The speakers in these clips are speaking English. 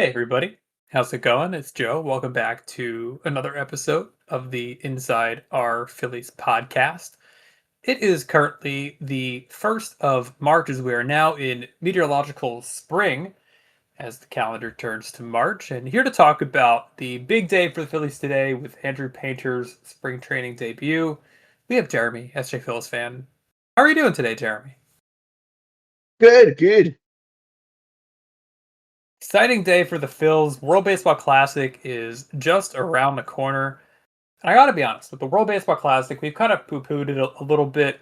Hey everybody, how's it going? It's Joe. Welcome back to another episode of the Inside R Phillies podcast. It is currently the 1st of March as we are now in meteorological spring as the calendar turns to March. And here to talk about the big day for the Phillies today with Andrew Painter's spring training debut, we have Jeremy, SJ Phillies fan. How are you doing today, Jeremy? Good. Exciting day for the Phils. World Baseball Classic is just around the corner. And I got to be honest, with the World Baseball Classic, we've kind of poo-pooed it a little bit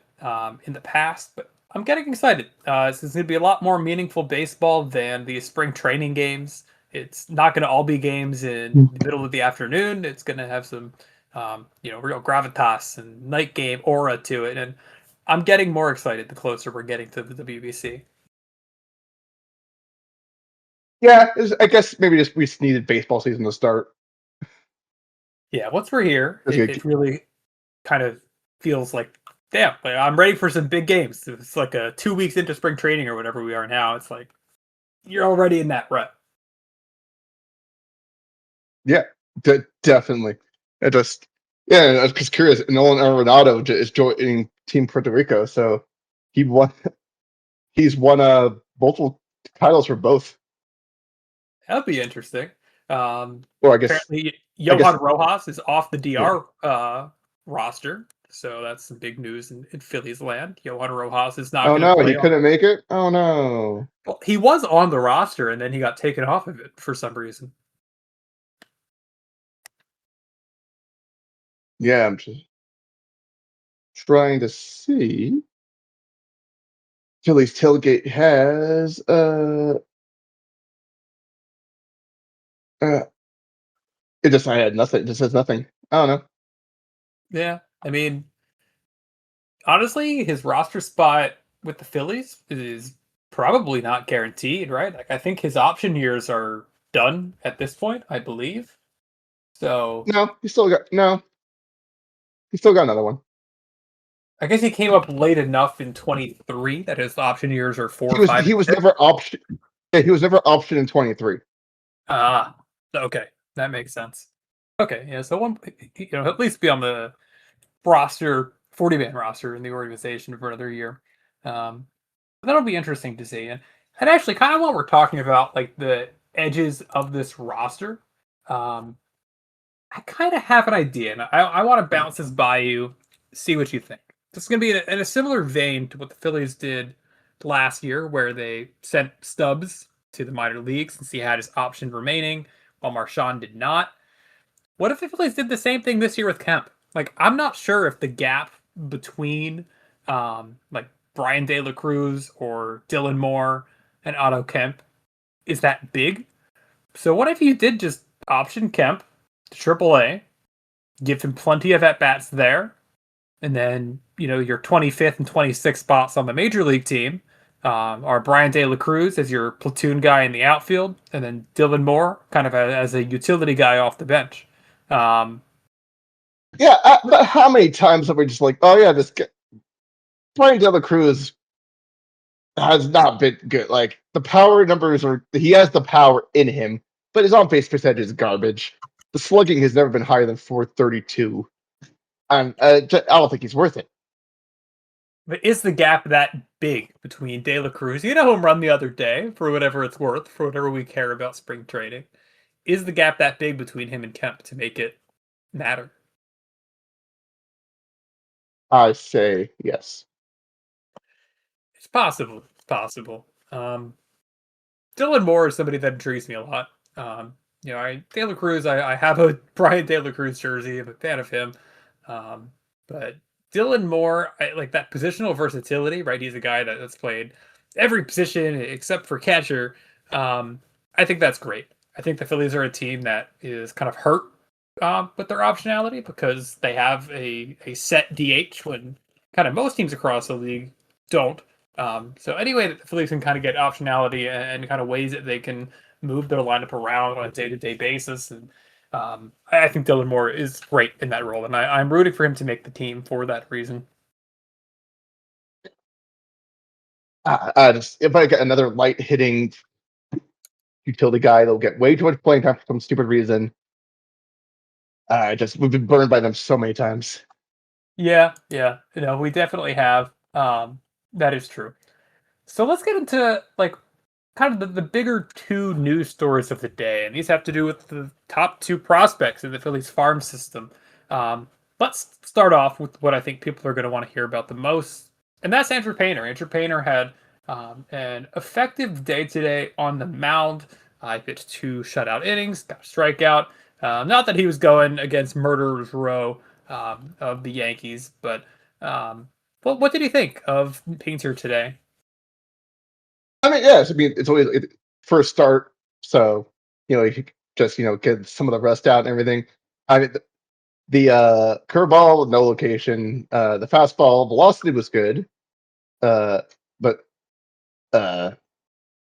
in the past, but I'm getting excited. This is going to be a lot more meaningful baseball than the spring training games. It's not going to all be games in the middle of the afternoon. It's going to have some, real gravitas and night game aura to it. And I'm getting more excited the closer we're getting to the WBC. Yeah, I guess maybe we just needed baseball season to start. Yeah, once we're here, That's it really kind of feels like, damn, like I'm ready for some big games. It's like 2 weeks into spring training or whatever we are now. It's like you're already in that rut. Yeah, definitely. I was just curious. Nolan Arenado is joining Team Puerto Rico, so he won. He's won multiple titles for both. That'd be interesting. Well, I guess Apparently, Johan Rojas is off the DR roster, so that's some big news in Phillies land. Johan Rojas is not Oh going to no, play. he couldn't make it. Oh no. Well, he was on the roster, and then he got taken off of it for some reason. Yeah, I'm just trying to see. Phillies tailgate has I had nothing. It just says nothing. I don't know. Yeah, I mean, honestly, his roster spot with the Phillies is probably not guaranteed, right? Like I think his option years are done at this point, I believe. So No, he still got no. He still got another one. I guess he came up late enough in 23 that his option years are 4, He was 5, he and was 6. never option. Yeah, he was never option in 23. Ah, okay, that makes sense. Okay, yeah, so at least be on the roster, 40-man roster in the organization for another year. That'll be interesting to see. And actually, kind of while we're talking about like the edges of this roster, um, I kind of have an idea, and I want to bounce this by you, see what you think. This is going to be in a similar vein to what the Phillies did last year, where they sent Stubbs to the minor leagues since he had his option remaining, while Marchand did not. What if the Phillies did the same thing this year with Kemp? Like, I'm not sure if the gap between like Brian De La Cruz or Dylan Moore and Otto Kemp is that big. So what if you did just option Kemp to AAA, give him plenty of at bats there, and then your 25th and 26th spots on the major league team are Brian De La Cruz as your platoon guy in the outfield, and then Dylan Moore kind of as a utility guy off the bench. But how many times have we just like, oh yeah, this guy, Brian De La Cruz has not been good. Like the power numbers he has the power in him, but his on base percentage is garbage. The slugging has never been higher than 432, and I don't think he's worth it. But is the gap that big between De La Cruz? You know home run the other day, for whatever it's worth, for whatever we care about spring training. Is the gap that big between him and Kemp to make it matter? I say yes. It's possible. It's possible. Dylan Moore is somebody that intrigues me a lot. De La Cruz, I have a Brian De La Cruz jersey. I'm a fan of him. But Dylan Moore, I like that positional versatility, right? He's a guy that's played every position except for catcher. I think that's great. I think the Phillies are a team that is kind of hurt with their optionality because they have a set DH when kind of most teams across the league don't. So anyway, the Phillies can kind of get optionality and kind of ways that they can move their lineup around on a day-to-day basis. And I think Dylan Moore is great in that role, and I'm rooting for him to make the team for that reason. Just if I get another light hitting utility guy. They'll get way too much playing time for some stupid reason. We've been burned by them so many times. Yeah, we definitely have. That is true. So let's get into like kind of the bigger two news stories of the day, and these have to do with the top two prospects in the Phillies farm system. Let's start off with what I think people are going to want to hear about the most, and that's Andrew Painter. Andrew Painter had an effective day today on the mound. I pitched 2 shutout innings, got a strikeout. Not that he was going against Murderer's Row of the Yankees, but what did you think of Painter today? I mean, yes. I mean, it's always first start, so you could just get some of the rest out and everything. I mean, the curveball, no location. The fastball velocity was good, but he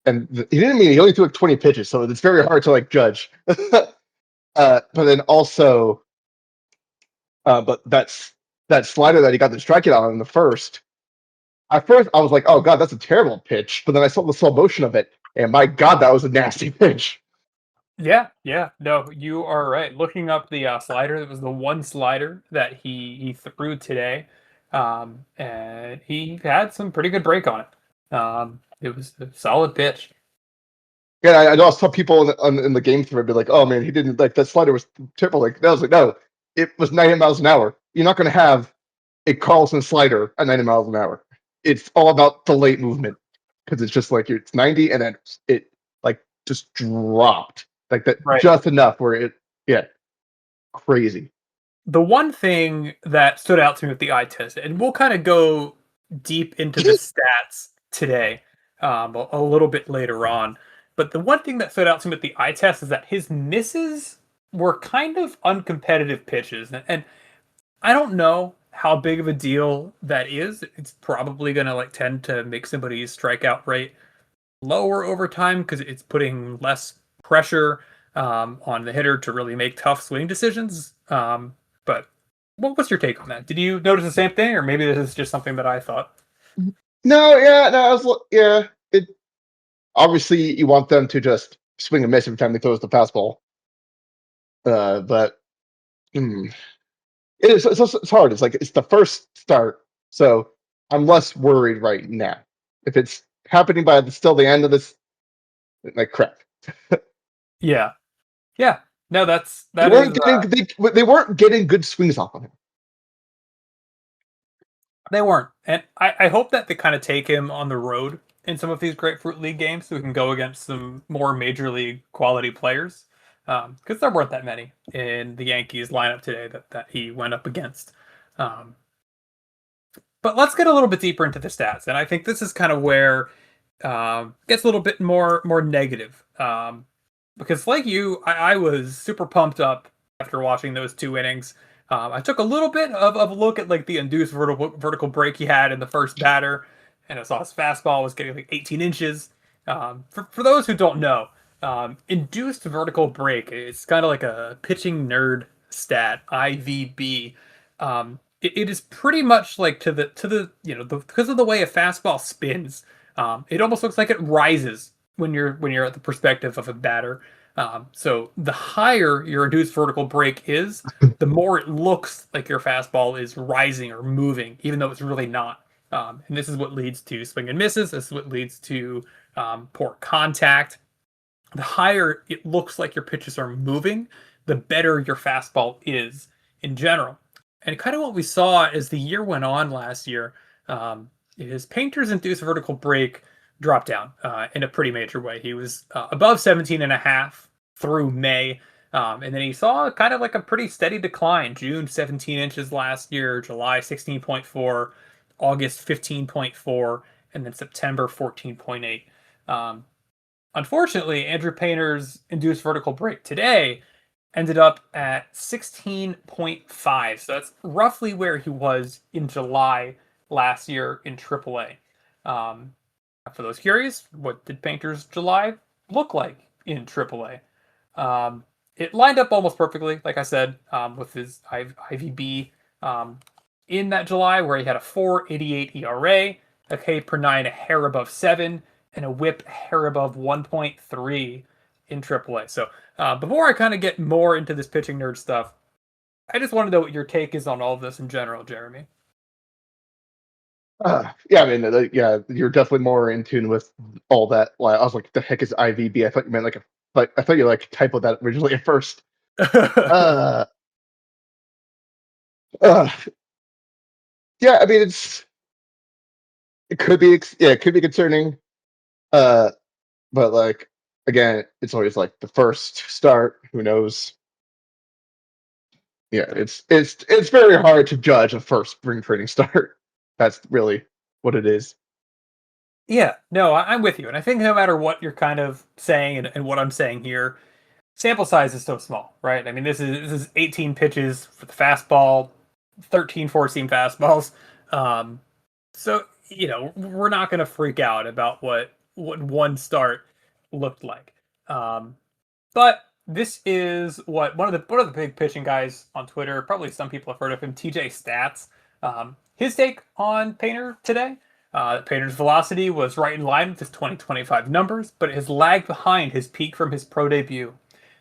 didn't mean he only threw like 20 pitches, so it's very hard to like judge. But then also, but that slider that he got the strikeout on in the first. At first, I was like, "Oh God, that's a terrible pitch," but then I saw the slow motion of it, and my God, that was a nasty pitch. Yeah, no, you are right. Looking up the slider, it was the one slider that he threw today, and he had some pretty good break on it. It was a solid pitch. Yeah, I know some people in the game thread be like, "Oh man, he didn't like that slider was terrible." Like, I was like, "No, it was 90 miles an hour. You're not going to have a Carlson slider at 90 miles an hour. It's all about the late movement because it's just like it's 90 and then it like just dropped like that Right. just enough where crazy." The one thing that stood out to me with the eye test, and we'll kind of go deep into the stats today, a little bit later on. But the one thing that stood out to me with the eye test is that his misses were kind of uncompetitive pitches, and I don't know how big of a deal that is. It's probably going to like tend to make somebody's strikeout rate lower over time because it's putting less pressure on the hitter to really make tough swing decisions. But what's your take on that? Did you notice the same thing, or maybe this is just something that I thought? No, yeah, no, I was yeah. It obviously you want them to just swing and miss every time they throws the fastball. But it's hard. It's like it's the first start, so I'm less worried right now. If it's happening by still the end of this, like crap. Yeah, no, that They is weren't getting they weren't getting good swings off of him. they weren't, and I hope that they kind of take him on the road in some of these Grapefruit League games so we can go against some more major league quality players because there weren't that many in the Yankees lineup today that he went up against. Um, But let's get a little bit deeper into the stats, and I think this is kind of where gets a little bit more negative. Because like you, I was super pumped up after watching those 2 innings. I took a little bit of a look at like the induced vertical break he had in the first batter, and I saw his fastball was getting like 18 inches. For those who don't know, induced vertical break is kind of like a pitching nerd stat, IVB. It is pretty much like to the because of the way a fastball spins, it almost looks like it rises when you're at the perspective of a batter. So the higher your induced vertical break is, the more it looks like your fastball is rising or moving, even though it's really not. And this is what leads to swing and misses. This is what leads to poor contact. The higher it looks like your pitches are moving, the better your fastball is in general. And kind of what we saw as the year went on last year is Painter's induced vertical break dropped down in a pretty major way. He was above 17 and a half through May. And then he saw kind of like a pretty steady decline. June 17 inches last year, July 16.4, August 15.4, and then September 14.8. Unfortunately, Andrew Painter's induced vertical break today ended up at 16.5. So that's roughly where he was in July last year in AAA. Um, for those curious, what did Painter's July look like in AAA? It lined up almost perfectly, like I said, with his IVB in that July, where he had a 4.88 ERA, a K per nine a hair above 7, and a WHIP hair above 1.3. in AAA. So before I kind of get more into this pitching nerd stuff, I just want to know what your take is on all of this in general, Jeremy. Yeah, I mean, yeah, you're definitely more in tune with all that. Like, I was like, the heck is IVB? I thought you meant I thought you like typoed that originally at first. Uh, uh, yeah, I mean, it could be, it could be concerning. Uh, but like, again, it's always like the first start. Who knows? Yeah, it's very hard to judge a first spring training start. That's really what it is. Yeah, no, I'm with you. And I think no matter what you're kind of saying and what I'm saying here, sample size is so small, right? I mean, this is 18 pitches for the fastball, 13 four-seam fastballs. Um, so, we're not going to freak out about what one start looked like. Um, but this is what one of the big pitching guys on Twitter, probably some people have heard of him, TJ Stats. His take on Painter today. Painter's velocity was right in line with his 2025 numbers, but it has lagged behind his peak from his pro debut.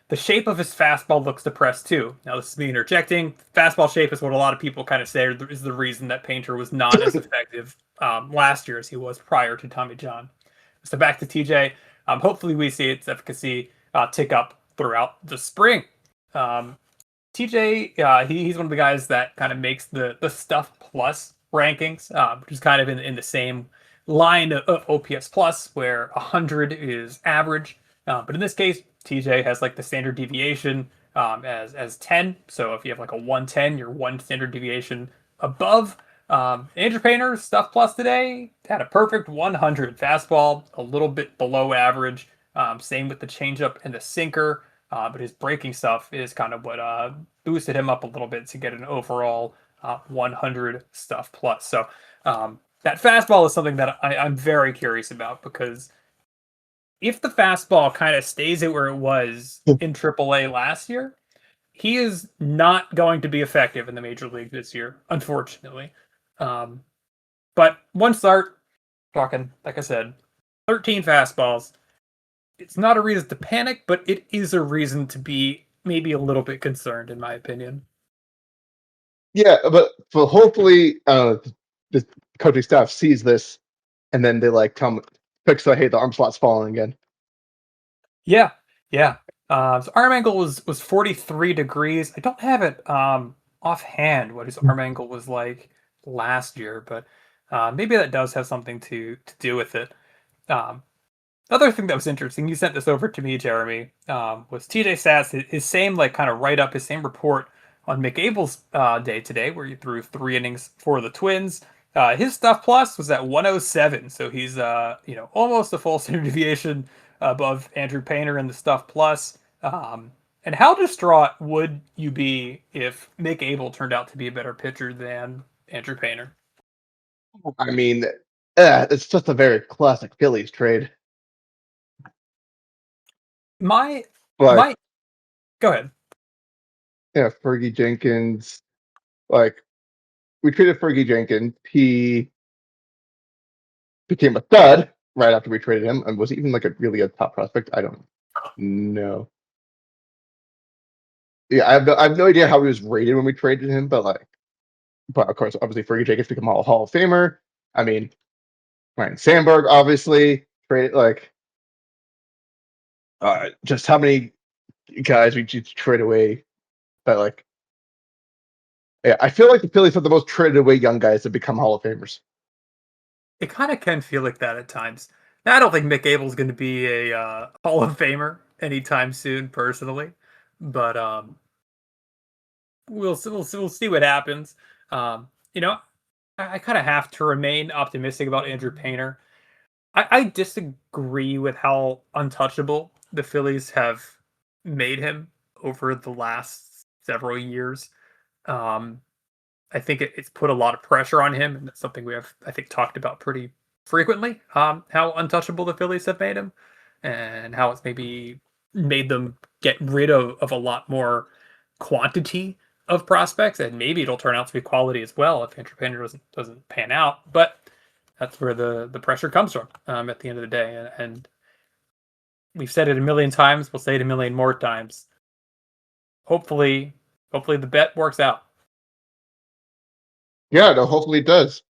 The shape of his fastball looks depressed too. Now, this is me interjecting. Fastball shape is what a lot of people kind of say is the reason that Painter was not as effective last year as he was prior to Tommy John. So back to TJ. Hopefully, we see its efficacy tick up throughout the spring. TJ, he's one of the guys that kind of makes the Stuff Plus rankings, which is kind of in the same line of OPS Plus, where 100 is average. But in this case, TJ has like the standard deviation as 10. So if you have like a 110, you're one standard deviation above. Andrew Painter's Stuff Plus today had a perfect 100 fastball, a little bit below average. Same with the changeup and the sinker. But his breaking stuff is kind of what boosted him up a little bit to get an overall 100 Stuff Plus. So that fastball is something that I'm very curious about, because if the fastball kind of stays at where it was in AAA last year, he is not going to be effective in the major league this year, unfortunately. But one start, talking, like I said, 13 fastballs. It's not a reason to panic, but it is a reason to be maybe a little bit concerned, in my opinion. Yeah, but hopefully, the coaching staff sees this, and then they like tell me, fix the hey, the arm slot's falling again. Yeah, yeah. So arm angle was 43 degrees. I don't have it offhand what his arm angle was like last year, but maybe that does have something to do with it. Other thing that was interesting, you sent this over to me, Jeremy, was TJ Stats, his same like kind of write up, his same report on Mick Abel's day today, where he threw 3 innings for the Twins. His Stuff Plus was at 107, so he's almost a full standard deviation above Andrew Painter in the Stuff Plus. And how distraught would you be if Mick Abel turned out to be a better pitcher than Andrew Painter? I mean, it's just a very classic Phillies trade. My Like, my Go ahead. yeah, Fergie Jenkins. Like, we traded Fergie Jenkins. He became a stud right after we traded him, and was he even like a top prospect? I don't know. Yeah, I have no idea how he was rated when we traded him, but of course, obviously, Fergie Jenkins became a Hall of Famer. I mean, Ryan Sandberg obviously traded just how many guys we just trade away. But yeah, I feel like the Phillies have the most traded away young guys that become Hall of Famers. It kind of can feel like that at times. Now, I don't think Mick Abel's going to be a Hall of Famer anytime soon, personally, but we'll see what happens. Um, you know, I kind of have to remain optimistic about Andrew Painter. I disagree with how untouchable the Phillies have made him over the last several years. Um, I think it's put a lot of pressure on him, and that's something we have, I think, talked about pretty frequently. How untouchable the Phillies have made him, and how it's maybe made them get rid of a lot more quantity of prospects, and maybe it'll turn out to be quality as well if Andrew Painter doesn't pan out. But that's where the pressure comes from at the end of the day, and we've said it a million times. We'll say it a million more times. Hopefully the bet works out. Yeah, no, hopefully it does.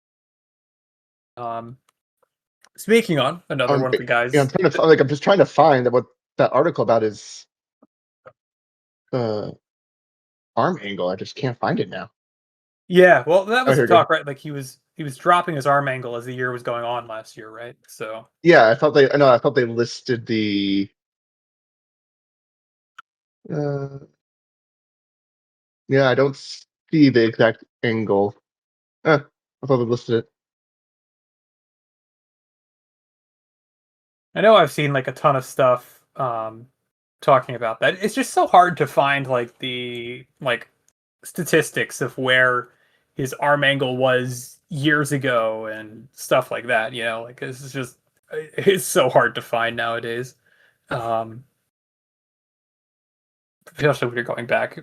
Speaking on another one of the guys. Yeah, I'm trying to find, I'm just trying to find what that article about his arm angle. I just can't find it now. Yeah, well, that was the here we go. talk, right? Like he was dropping his arm angle as the year was going on last year, right? So Yeah, I thought they listed the. Yeah, I don't see the exact angle. I thought they listed it. I know I've seen like a ton of stuff talking about that. It's just so hard to find like the statistics of where his arm angle was years ago and stuff like that, you know, like it's so hard to find nowadays. Especially when you're going back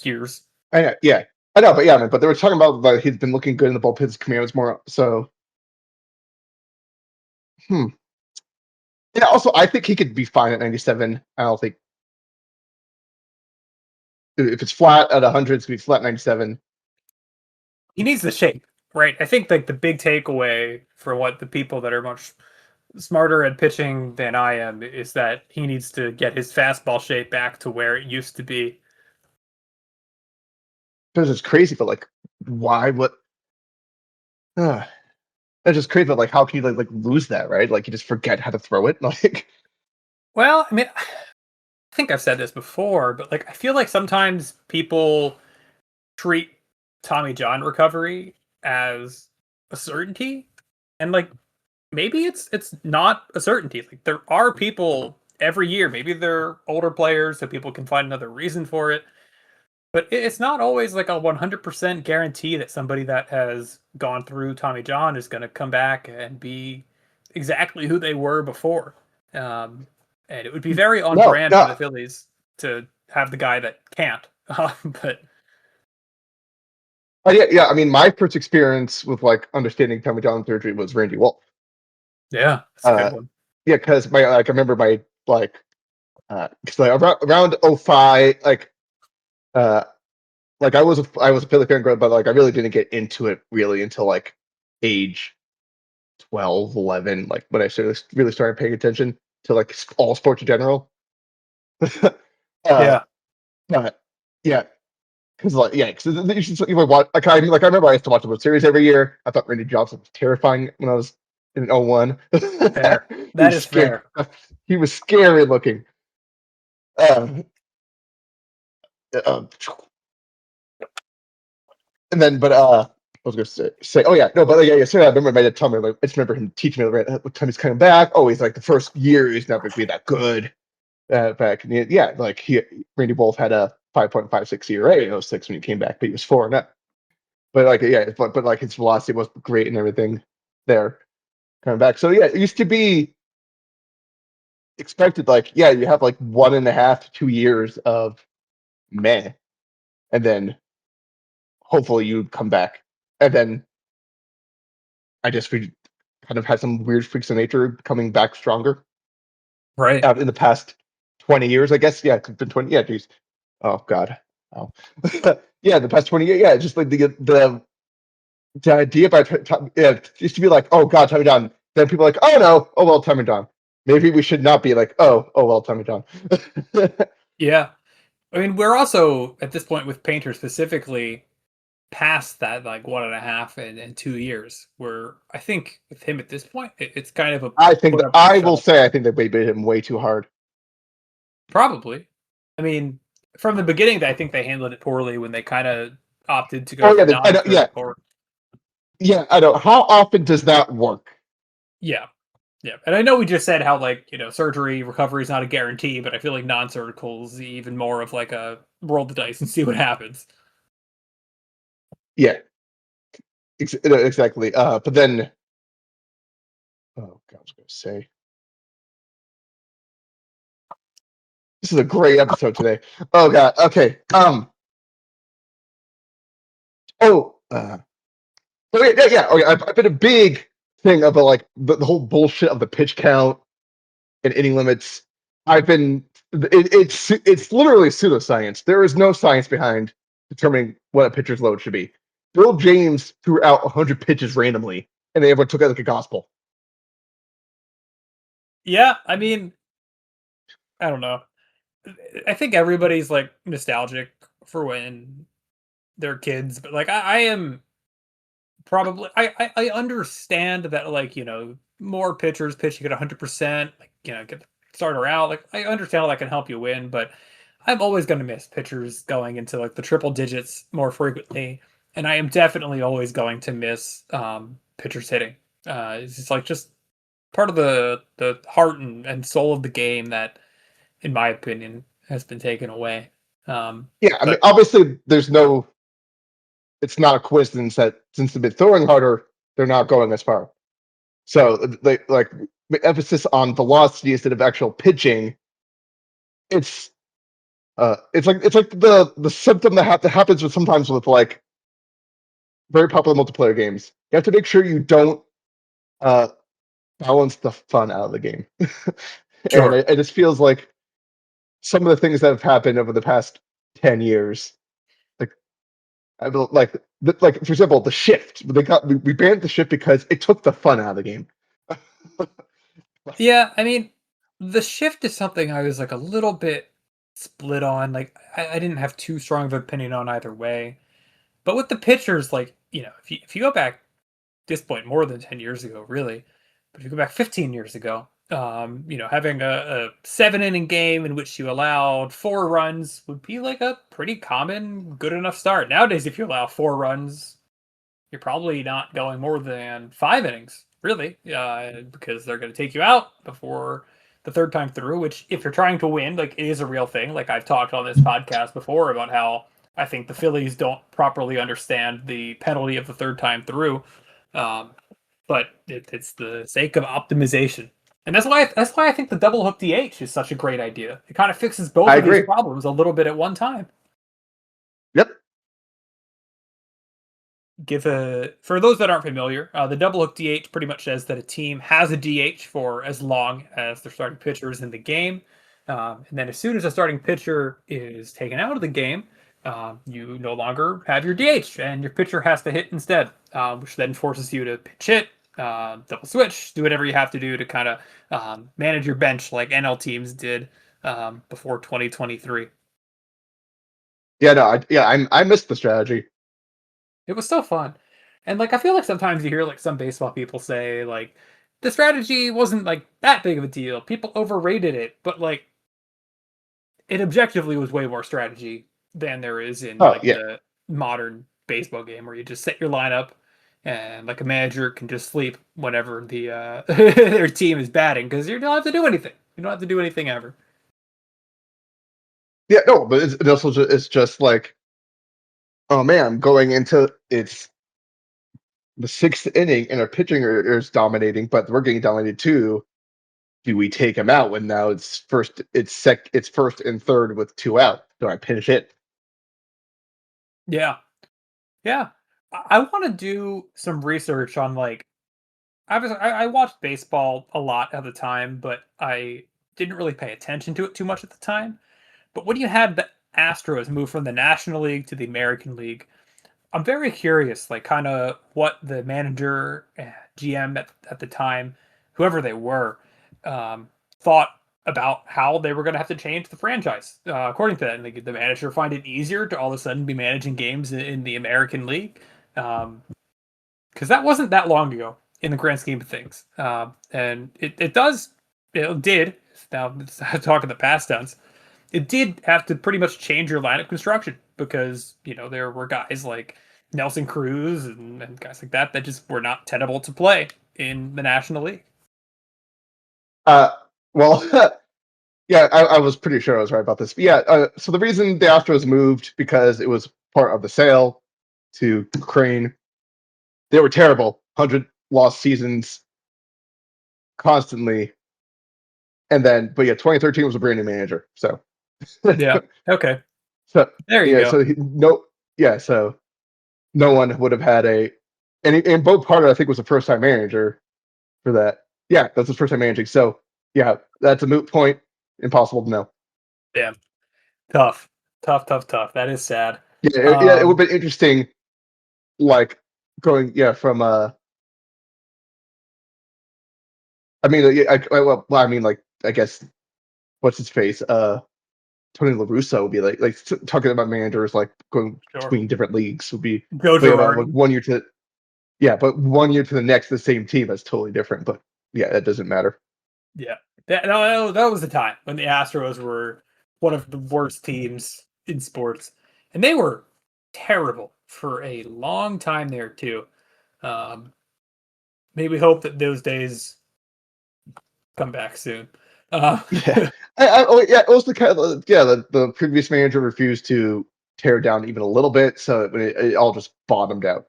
years. I know, yeah. I know, but yeah, man, but they were talking about like he's been looking good in the bullpen. His command was more so. Yeah, also I think he could be fine at 97. I don't think if it's flat at 100, it's gonna be flat 97. He needs the shape, right? I think like the big takeaway for what the people that are much smarter at pitching than I am is that he needs to get his fastball shape back to where it used to be. Because it's crazy, but like, why? What? That's just crazy. But like, how can you like lose that? Right? Like, you just forget how to throw it. Like, Well, I mean, I think I've said this before, but like I feel like sometimes people treat Tommy John recovery as a certainty, and like maybe it's not a certainty. Like there are people every year, maybe they're older players, so people can find another reason for it. But it's not always like a 100% guarantee that somebody that has gone through Tommy John is going to come back and be exactly who they were before. And it would be very on no, brand for no. the Phillies to have the guy that can't. But Yeah. I mean, my first experience with like understanding Tommy John surgery was Randy Wolf. yeah, that's a good one. Yeah, because I remember my because like around 05, like I was a Philly fan growing, but like I really didn't get into it really until like age 12, 11, like when I really started paying attention to like all sports in general. Yeah. But yeah, because you should you watch I remember I used to watch the World Series every year. I thought Randy Johnson was terrifying when I was in 01. Fair. He That was is scary. fair. He was scary looking. Um, and then, but I was gonna say, oh yeah, no, but yeah. So I remember my dad telling me, like, I just remember him teaching me right what time he's coming back. Oh, he's like the first year he's not going to be that good. Back and yeah, like Randy Wolf had a 5.56 ERA in 06 when he came back, but he was 4-0. But like yeah, but like his velocity was great and everything there coming back. So yeah, it used to be expected like yeah, you have like 1.5 to 2 years of meh, and then hopefully you come back, and then I guess we kind of had some weird freaks of nature coming back stronger Right. out in the past 20 years, I guess. Yeah, it's been 20. Yeah, geez. Oh God. Oh. Yeah, the past 20 years. Yeah, just like the idea by yeah, used to be like, oh God, Tommy John. Then people are like, oh no, oh well, Tommy John. Maybe we should not be like, oh well, Tommy John. Yeah. I mean, we're also at this point with Painter specifically past that like 1.5 and 2 years. Where I think with him at this point, it's kind of a I think put that up or I shut will up. say I think they baited him way too hard. Probably. I mean, from the beginning, I think they handled it poorly when they kind of opted to go Oh yeah, for I know, yeah, or yeah. I know. How often does that work? yeah. Yeah. And I know we just said how like, surgery recovery is not a guarantee, but I feel like non-surgical is even more of like a roll the dice and see what happens. Yeah, exactly. But then, oh God, I was going to say. This is a great episode today. Oh God. Okay. Oh. So yeah. Okay. I've been a big thing about like the whole bullshit of the pitch count and inning limits. it's literally pseudoscience. There is no science behind determining what a pitcher's load should be. Bill James threw out 100 pitches randomly, and everyone took it like a gospel. Yeah, I mean, I don't know. I think everybody's like nostalgic for when they're kids, but like I am probably I understand that like more pitchers pitching at 100%, like get the starter out. Like I understand how that can help you win, but I'm always going to miss pitchers going into like the triple digits more frequently, and I am definitely always going to miss pitchers hitting. It's just part of the heart and soul of the game that, in my opinion, has been taken away. Yeah, I mean, But obviously, it's not a coincidence that since they've been throwing harder, they're not going as far. So they like the emphasis on velocity instead of actual pitching. It's it's like the symptom that happens with sometimes with like very popular multiplayer games. You have to make sure you don't uh, balance the fun out of the game, and sure, it just feels like some of the things that have happened over the past 10 years. Like I feel like for example, the shift. We banned the shift because it took the fun out of the game. yeah. I mean, the shift is something I was like a little bit split on. Like I didn't have too strong of an opinion on either way. But with the pitchers, like if you go back this point more than 10 years ago, really. But if you go back 15 years ago, having a 7 inning game in which you allowed 4 runs would be like a pretty common, good enough start. Nowadays, if you allow 4 runs, you're probably not going more than 5 innings, really, because they're going to take you out before the third time through, which if you're trying to win, like it is a real thing. Like I've talked on this podcast before about how I think the Phillies don't properly understand the penalty of the third time through. Um, but it's the sake of optimization. And that's why I think the double hook DH is such a great idea. It kind of fixes both I of these agree. problems a little bit at one time. Yep. For those that aren't familiar, the double hook DH pretty much says that a team has a DH for as long as their starting pitcher is in the game, and then as soon as a starting pitcher is taken out of the game, you no longer have your DH, and your pitcher has to hit instead, which then forces you to pitch hit, double switch, do whatever you have to do to kind of manage your bench like NL teams did before 2023. Yeah. No. I missed the strategy. It was so fun. And like I feel like sometimes you hear like some baseball people say like the strategy wasn't like that big of a deal. People overrated it, but like it objectively was way more strategy than there is in Oh like yeah. the modern baseball game where you just set your lineup and like a manager can just sleep whenever the their team is batting because you don't have to do anything. You don't have to do anything ever. Yeah. No, but it's just like, oh man, going into it's the sixth inning and our pitching is dominating, but we're getting dominated too. Do we take him out when now it's first and third with two out? Do I pinch it? Yeah. Yeah. I want to do some research on like I watched baseball a lot at the time, but I didn't really pay attention to it too much at the time. But when you had the Astros move from the National League to the American League, I'm very curious, like kind of what the manager, GM at the time, whoever they were, thought about how they were going to have to change the franchise. According to that, and the manager find it easier to all of a sudden be managing games in the American League. Because that wasn't that long ago in the grand scheme of things. And it did, now talking the past tense, it did have to pretty much change your lineup construction because, there were guys like Nelson Cruz and guys like that just were not tenable to play in the National League. Uh, well, yeah, I was pretty sure I was right about this. But yeah, so the reason the Astros moved because it was part of the sale to Crane. They were terrible, 100 lost seasons constantly, and then but yeah, 2013 was a brand new manager, so Yeah. Okay. so There you yeah, go. so so no one would have had and both Carter I think was the first time manager for that. Yeah, that's his first time managing. So yeah, that's a moot point. impossible to know. Damn. Tough. That is sad. Yeah, it would have been interesting, like going from I mean, I mean, like I guess what's his face, Tony La Russa would be like talking about managers like going Sure. between different leagues would be Joe about like Girardi. 1 year to but 1 year to the next, the same team, that's totally different. But yeah, that doesn't matter. Yeah. That was the time when the Astros were one of the worst teams in sports. And they were terrible for a long time there, too. Maybe we hope that those days come back soon. Yeah, it was the kind of the previous manager refused to tear down even a little bit, so it all just bottomed out.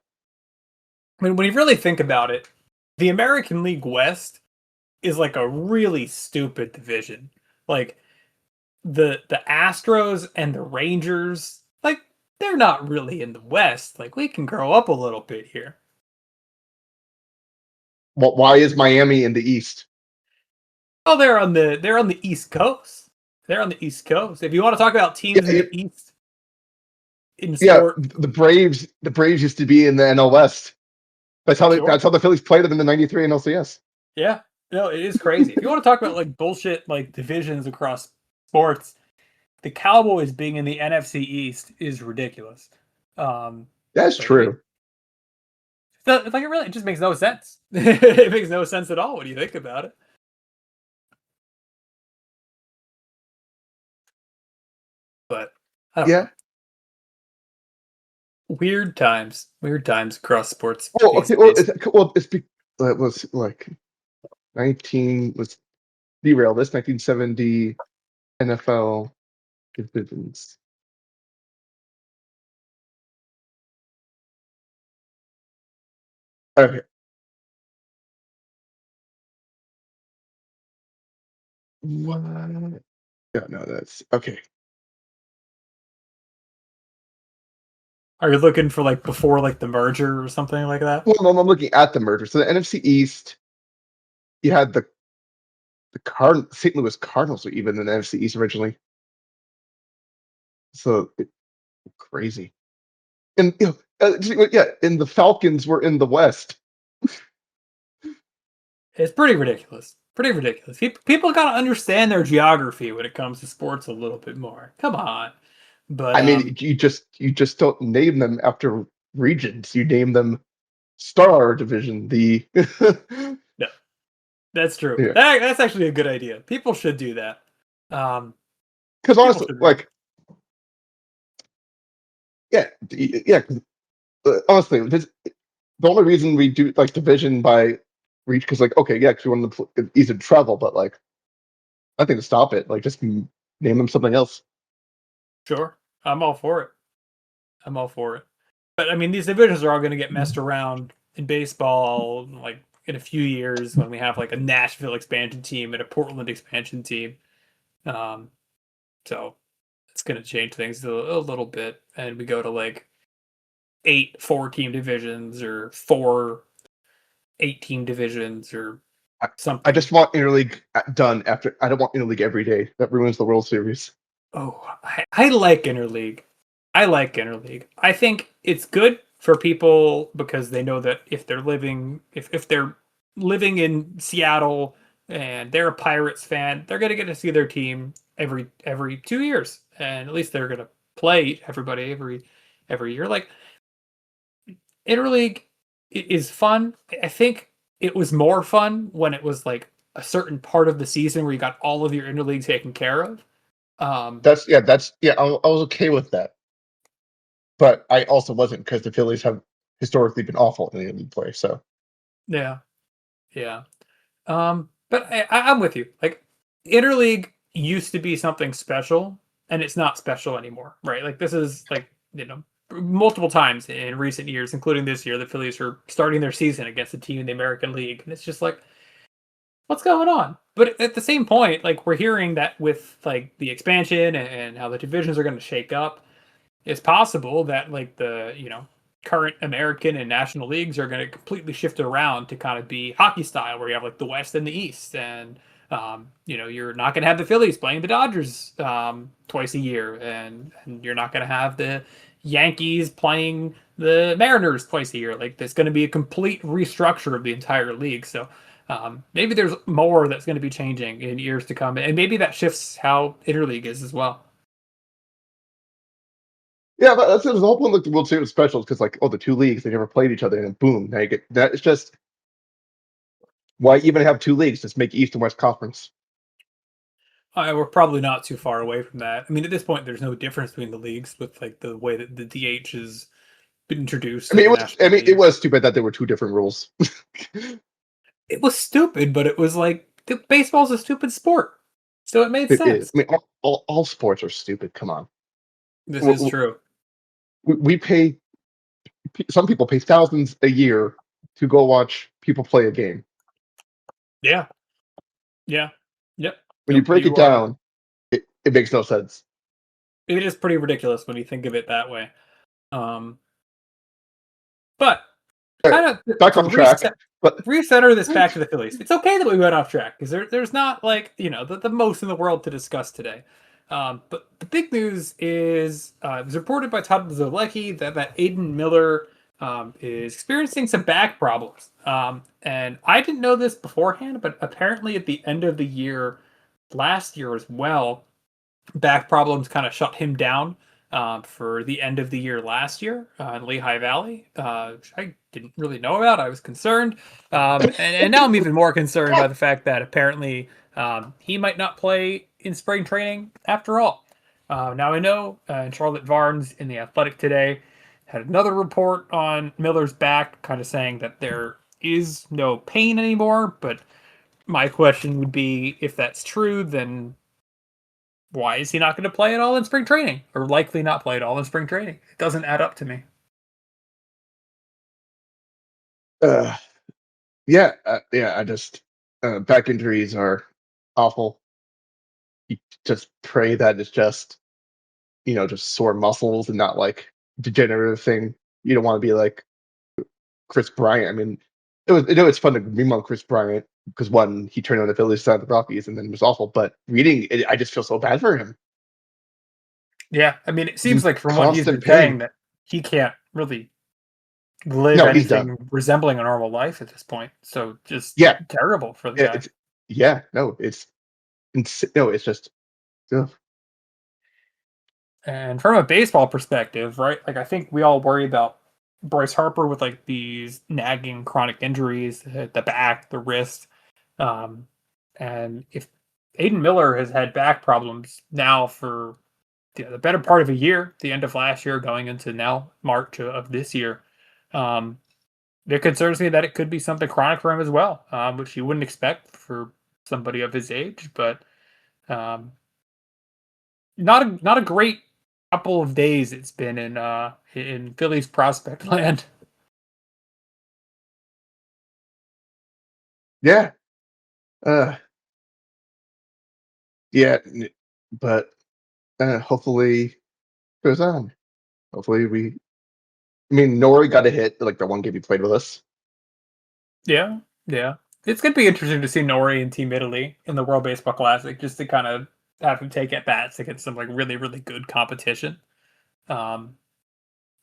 I mean, when you really think about it, the American League West is like a really stupid division. Like the Astros and the Rangers, like they're not really in the West. Like we can grow up a little bit here. Why is Miami in the East? Oh, they're on the East Coast. They're on the East Coast. If you want to talk about teams in the East in sport, the Braves used to be in the NL West. That's how the Phillies played them in the '93 NLCS. Yeah, no, it is crazy. If you want to talk about like bullshit like divisions across sports, the Cowboys being in the NFC East is ridiculous. That's true. Like it just makes no sense. It makes no sense at all when you think about it. But I don't know. Weird times across sports. Oh, okay. It was like 19. Let's derail this. 1970 NFL divisions. Okay. What? No, that's okay. Are you looking for like before like the merger or something like that? Well, I'm looking at the merger. So the NFC East, you had the St. Louis Cardinals were even in the NFC East originally. So crazy. And and the Falcons were in the West. It's pretty ridiculous. Pretty ridiculous. People got to understand their geography when it comes to sports a little bit more. Come on. But I mean, you just don't name them after regions. You name them Star Division. No, that's true. Yeah. That's actually a good idea. People should do that. Because honestly, like, honestly, the only reason we do like division by reach, because like, okay, yeah, because we want to ease of travel, but like, nothing to stop it. Like, just name them something else. Sure, I'm all for it. But I mean, these divisions are all going to get messed around in baseball, like in a few years when we have like a Nashville expansion team and a Portland expansion team. So it's going to change things a little bit, and we go to like 8 4-team divisions or 4 8-team divisions or something. I just want interleague done after. I don't want interleague every day. That ruins the World Series. Oh, I like interleague. I think it's good for people because they know that if they're living in Seattle and they're a Pirates fan, they're gonna get to see their team every 2 years, and at least they're gonna play everybody every year. Like interleague is fun. I think it was more fun when it was like a certain part of the season where you got all of your interleague taken care of. I was okay with that, but I also wasn't because the Phillies have historically been awful in the league play. So yeah. But I'm with you. Like interleague used to be something special, and it's not special anymore, right? Like this is like multiple times in recent years, including this year, the Phillies are starting their season against a team in the American League, and it's just like, what's going on? But at the same point, like we're hearing that with like the expansion and how the divisions are going to shake up, it's possible that like the current American and national leagues are going to completely shift around to kind of be hockey style, where you have like the West and the East, and You're not going to have the Phillies playing the Dodgers twice a year, and you're not going to have the Yankees playing the Mariners twice a year. Like, there's going to be a complete restructure of the entire league. So maybe there's more that's going to be changing in years to come, and maybe that shifts how interleague is as well. Yeah, that's the whole point of the World Series specials, because the two leagues, they never played each other, and boom, now you get that. It's just, why even have two leagues? Just make East and West Conference. We're probably not too far away from that. I mean, at this point, there's no difference between the leagues with the way that the DH has been introduced. It was stupid that there were two different rules. It was stupid, but it was like baseball's a stupid sport, so it made It sense. is. I mean, all sports are stupid. Come on. This is true. We pay. Some people pay thousands a year to go watch people play a game. Yeah. Yep. When you break it down, it makes no sense. It is pretty ridiculous when you think of it that way. But kind of back on track. But recenter this back to the Phillies. It's okay that we went off track because there's not the most in the world to discuss today. But the big news is it was reported by Todd Zolecki that Aidan Miller is experiencing some back problems. And I didn't know this beforehand, but apparently at the end of the year, last year as well, back problems kind of shut him down for the end of the year last year in Lehigh Valley, which I didn't really know about. I was concerned. And now I'm even more concerned by the fact that apparently he might not play in spring training after all. Now I know Charlotte Varnes in The Athletic today had another report on Miller's back, kind of saying that there is no pain anymore. But my question would be, if that's true, then why is he not going to play at all in spring training, or likely not play at all in spring training? It doesn't add up to me. I just back injuries are awful. You just pray that it's just just sore muscles and not like degenerative thing. You don't want to be like Chris Bryant. I mean, it's fun to meme on Chris Bryant because one, he turned on the Phillies side of the Rockies and then it was awful. But reading it, I just feel so bad for him. Yeah, I mean, it seems like from what he's been saying that he can't really live anything resembling a normal life at this point. So just terrible for the guy. It's just. Ugh. And from a baseball perspective, right? Like, I think we all worry about Bryce Harper with like these nagging chronic injuries, the back, the wrist. And if Aidan Miller has had back problems now for the better part of a year, the end of last year going into now March of this year, it concerns me that it could be something chronic for him as well, which you wouldn't expect for somebody of his age. But not a great couple of days it's been in Phillies prospect land. Yeah. But hopefully it goes on. Hopefully Nori got a hit like the one game he played with us. Yeah. It's going to be interesting to see Nori and Team Italy in the World Baseball Classic, just to kind of have him take at bats against some like really, really good competition.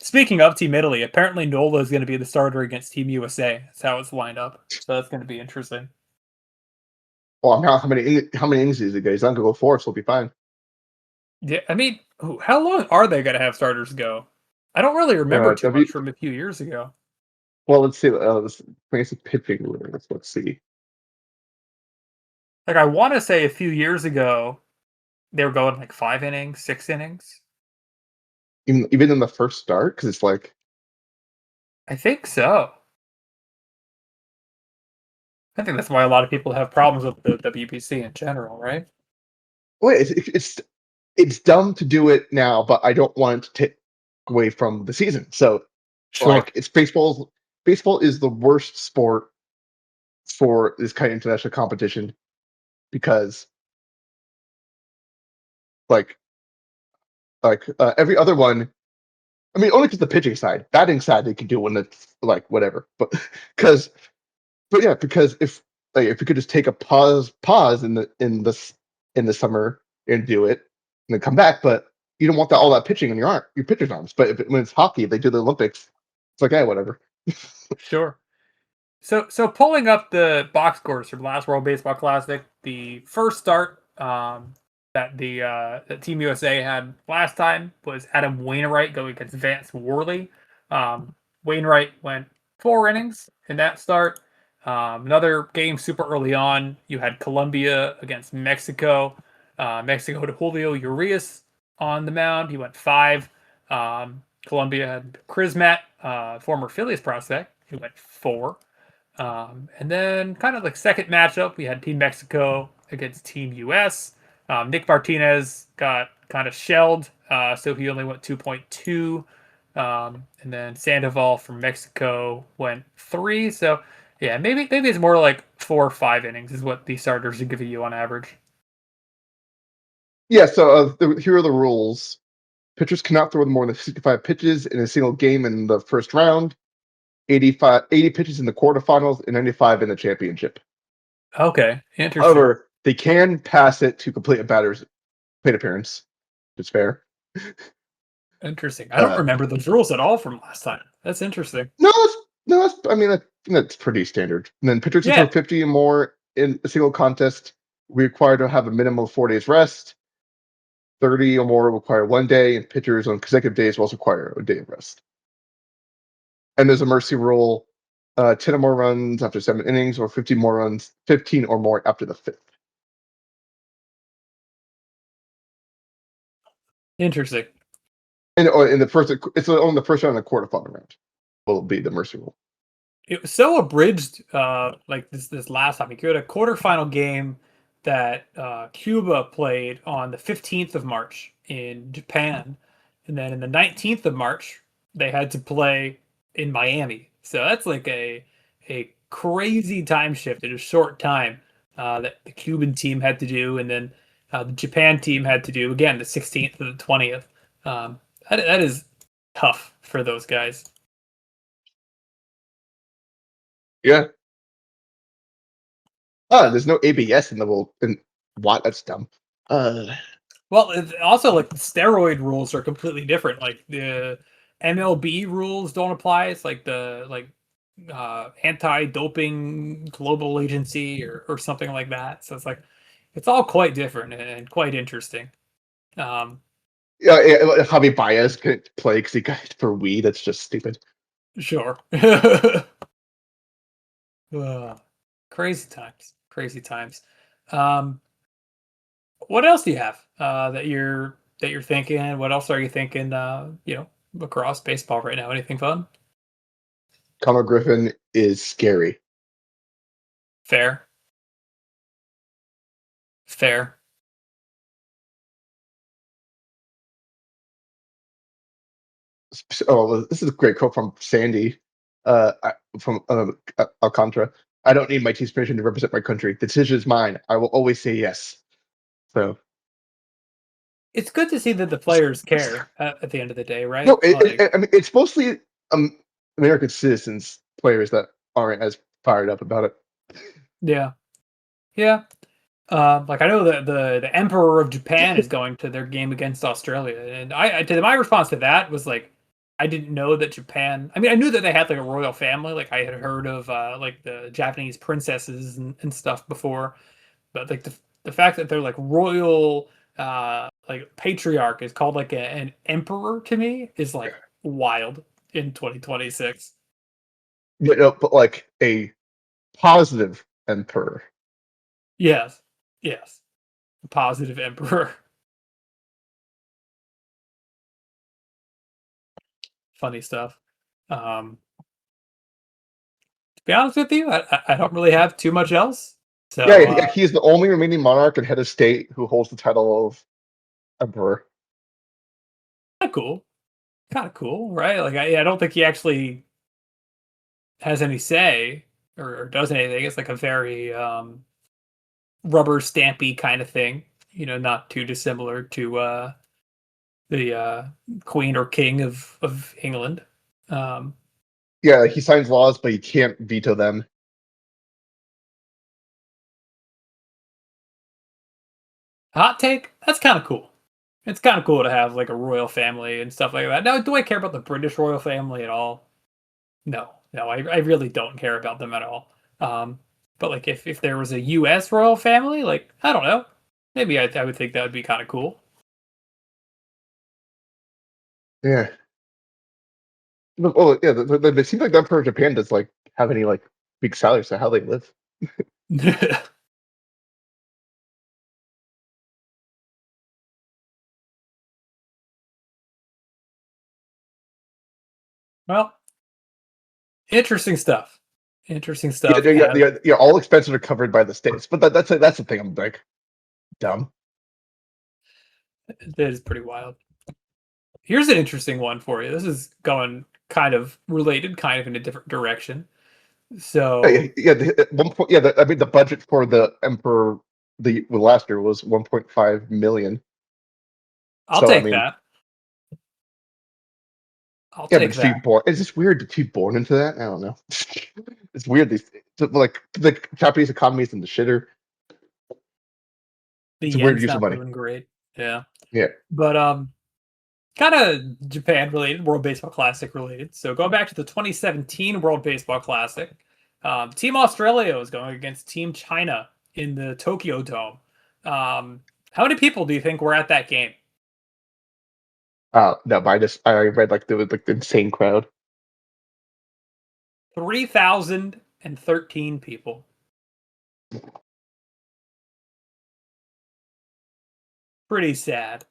Speaking of Team Italy, apparently Nola is going to be the starter against Team USA. That's how it's lined up. So that's going to be interesting. Well, how many innings is it? He's not going to go 4, so he'll be fine. Yeah, I mean, how long are they going to have starters go? I don't really remember too much from a few years ago. Well, let's see. Let's pitching. Let's see. Like, I want to say a few years ago, they were going like 5 innings, 6 innings. Even in the first start, because it's like. I think so. I think that's why a lot of people have problems with the WBC in general, right? Well, it's dumb to do it now, but I don't want it to take away from the season. So, like, it's baseball. Baseball is the worst sport for this kind of international competition because, every other one. I mean, only because the pitching side, batting side, they can do when it's like whatever. Because if like if you could just take a pause in the summer and do it, and then come back. But you don't want all that pitching in your pitcher's arms. But when it's hockey, they do the Olympics. It's like, whatever. Sure. So pulling up the box scores from last World Baseball Classic, the first start that that Team USA had last time was Adam Wainwright going against Vance Worley. Wainwright went 4 innings in that start. Another game super early on, you had Colombia against Mexico. Mexico had Julio Urias on the mound. He went 5. Colombia had Crismat, former Phillies prospect, who went 4. And then kind of like second matchup, we had Team Mexico against Team US. Nick Martinez got kind of shelled, so he only went 2.2. And then Sandoval from Mexico went 3. So yeah, maybe it's more like 4 or 5 innings is what these starters are giving you on average. Yeah. So here are the rules. Pitchers cannot throw more than 65 pitches in a single game in the first round. 80 pitches in the quarterfinals, and 95 in the championship. Okay, interesting. However, they can pass it to complete a batter's plate appearance. It's fair. Interesting. I don't remember those rules at all from last time. That's interesting. I mean, I think that's pretty standard. And then pitchers who Yeah. throw 50 or more in a single contest required to have a minimum of 4 days rest. 30 or more require 1 day, and pitchers on consecutive days will also require a day of rest. And there's a mercy rule: 10 or more runs after 7 innings, or 15 or more after the 5th. Interesting. And in the first, it's on the first round of the quarterfinal round will be the mercy rule. It was so abridged, like this last time. You had a quarterfinal game that Cuba played on the 15th of March in Japan, and then in the 19th of March they had to play in Miami. So that's like a crazy time shift in a short time that the Cuban team had to do, and then the Japan team had to do again the 16th to the 20th. That is tough for those guys. Yeah. There's no ABS in the world. And what? That's dumb. Well, also like the steroid rules are completely different. Like the MLB rules don't apply. It's like the anti-doping global agency or something like that. So it's all quite different and quite interesting. Yeah, Javi Baez couldn't play because he got for weed. That's just stupid. Sure. Crazy times. Crazy times. What else do you have that you're thinking? What else are you thinking? Across baseball right now. Anything fun? Connor Griffin is scary. Fair. Fair. Oh, this is a great quote from Sandy, from Alcantara. I don't need my team's permission to represent my country. The decision is mine. I will always say yes. So It's good to see that the players care at the end of the day, right? no, I mean it's mostly American citizens, players that aren't as fired up about it. Yeah. Like I know that the Emperor of Japan is going to their game against Australia, and my response to that was like, I didn't know that Japan. I mean, I knew that they had like a royal family. Like I had heard of like the Japanese princesses and stuff before, but like the fact that they're like royal, like patriarch is called like an emperor to me is like wild in 2026. But like a positive emperor. Yes. Positive emperor. Funny stuff. To be honest with you, I don't really have too much else. So Yeah, he's the only remaining monarch and head of state who holds the title of emperor. kind of cool, right? Like I don't think he actually has any say or does anything. It's like a very rubber stampy kind of thing. Not too dissimilar to the Queen or King of England. Yeah, he signs laws, but he can't veto them. Hot take, that's kind of cool. It's kind of cool to have like a royal family and stuff like that. Now, do I care about the British royal family at all? No, no, I really don't care about them at all. But like if there was a U.S. royal family, like I don't know, maybe I would think that would be kind of cool. Yeah. Well, yeah. It seems like the Emperor of Japan does like have any like big salaries, so how they live. Well, interesting stuff. Interesting Yeah, stuff. yeah, yeah, yeah. All expenses are covered by the states, but that's the thing. I'm like dumb. That is pretty wild. Here's an interesting one for you. This is going kind of related, kind of in a different direction. Yeah, So yeah. At one point, yeah. I mean, the budget for the Emperor last year was 1.5 million. I'll So I take mean, that. I'll yeah, but take to be that. born, is this weird to be born into that? I don't know. It's weird. Like the Japanese economy is in the shitter. The It's a weird yen's use of not money. doing great. Yeah. Yeah. But kind of Japan related, World Baseball Classic related. So going back to the 2017 World Baseball Classic, Team Australia was going against Team China in the Tokyo Dome. How many people do you think were at that game? No, but I read like there was like the insane crowd. 3,013 people. Pretty sad.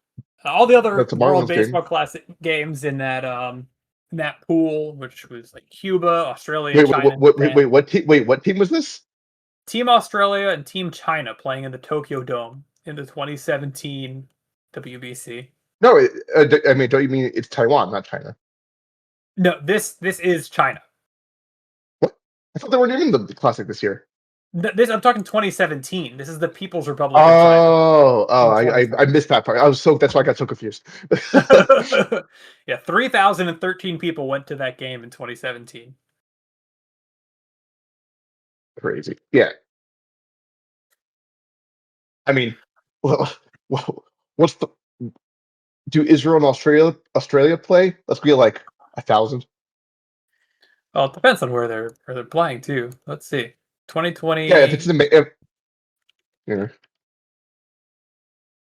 All the other That's a World Marlins game. Baseball Classic games in that pool, which was like Cuba, Australia, China, and Japan. What team was this? Team Australia and Team China playing in the Tokyo Dome in the 2017 WBC. No, I mean, don't you mean it's Taiwan, not China? No, this is China. What? I thought they weren't even the classic this year. This I'm talking 2017. This is the People's Republic of China Oh, in I missed that part. That's why I got so confused. 2017. Yeah, 3,013 people went to that game in 2017. Crazy. Yeah. I mean, well, what's the do Israel and Australia play? Let's be like 1,000. Well, it depends on where they're playing too. Let's see. Yeah, if it's 2020. yeah.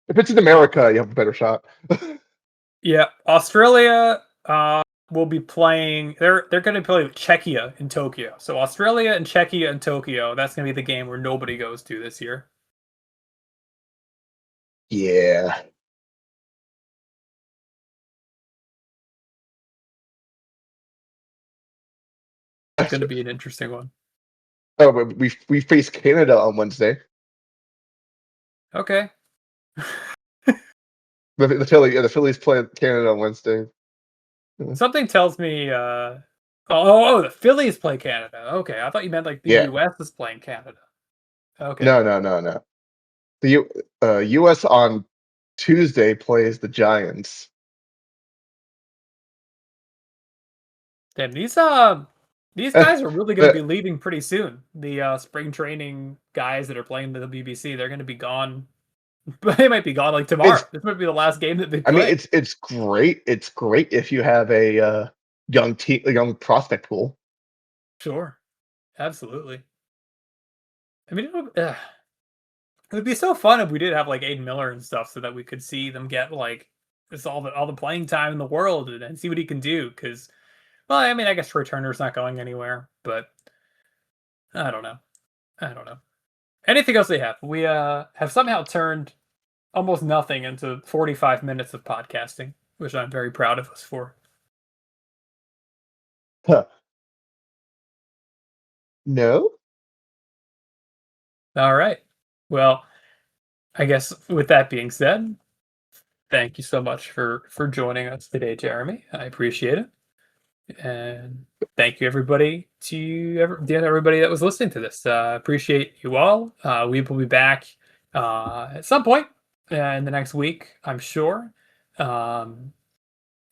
If it's in America, you have a better shot. Yeah, Australia will be playing. They're going to play with Czechia in Tokyo. So Australia and Czechia in Tokyo. That's going to be the game where nobody goes to this year. Yeah. It's going to be an interesting one. Oh, but we face Canada on Wednesday. Okay. The Phillies play Canada on Wednesday. Something tells me. Oh, the Phillies play Canada. Okay, I thought you meant like the Yeah. U.S. is playing Canada. Okay. No. The U.S. on Tuesday plays the Giants. Damn, these guys are really going to The- be leaving pretty soon. The spring training guys that are playing the WBC, they're going to be gone. But they might be gone like tomorrow. This might be the last game that they I mean, play. it's great. It's great if you have a young prospect pool. Sure, absolutely. I mean, it would be so fun if we did have like Aidan Miller and stuff, so that we could see them get like this all the playing time in the world and see what he can do. Because, well, I mean, I guess Troy Turner's not going anywhere, but I don't know. I don't know. Anything else they have? We have somehow turned almost nothing into 45 minutes of podcasting, which I'm very proud of us for. Huh. No. All right. Well, I guess with that being said, thank you so much for joining us today, Jeremy. I appreciate it. And thank you everybody that was listening to this. Appreciate you all. We will be back at some point in the next week, I'm sure. And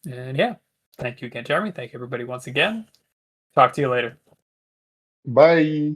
yeah, thank you again, Jeremy. Thank you everybody once again. Talk to you later. Bye.